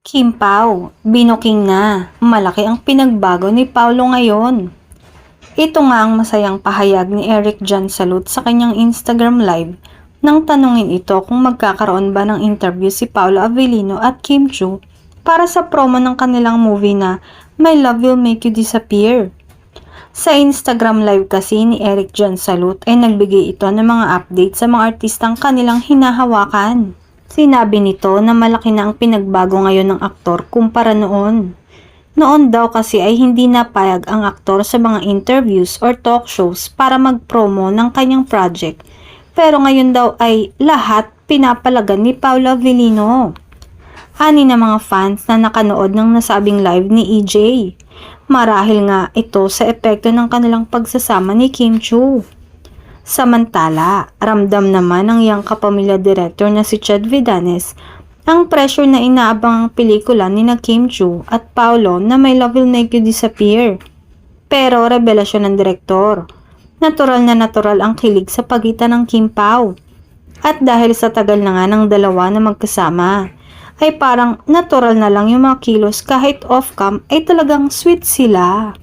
Kim Pao, binuking na. Malaki ang pinagbago ni Paulo ngayon. Ito nga ang masayang pahayag ni Eric Jan Salud sa kanyang Instagram Live nang tanungin ito kung magkakaroon ba ng interview si Paolo Avellino at Kim Chiu para sa promo ng kanilang movie na My Love Will Make You Disappear. Sa Instagram Live kasi ni Eric Jan Salud ay nagbigay ito ng mga update sa mga artistang kanilang hinahawakan. Sinabi nito na malaki na ang pinagbago ngayon ng aktor kumpara noon. Noon daw kasi ay hindi napayag ang aktor sa mga interviews or talk shows para mag-promo ng kanyang project. Pero ngayon daw ay lahat pinapalagan ni Paolo Avellino. Ani na mga fans na nakanood ng nasabing live ni EJ. Marahil nga ito sa epekto ng kanilang pagsasama ni Kim Chiu. Samantala, ramdam naman ng iyang kapamilya director na si Chad Vidanes ang pressure na inaabang ang pelikula ni na Kim Chiu at Paolo na My Love Will Make You Disappear. Pero revelasyon ng direktor, natural na natural ang kilig sa pagitan ng Kim Pao. At dahil sa tagal na nga ng dalawa na magkasama, ay parang natural na lang yung mga kilos kahit off-cam ay talagang sweet sila.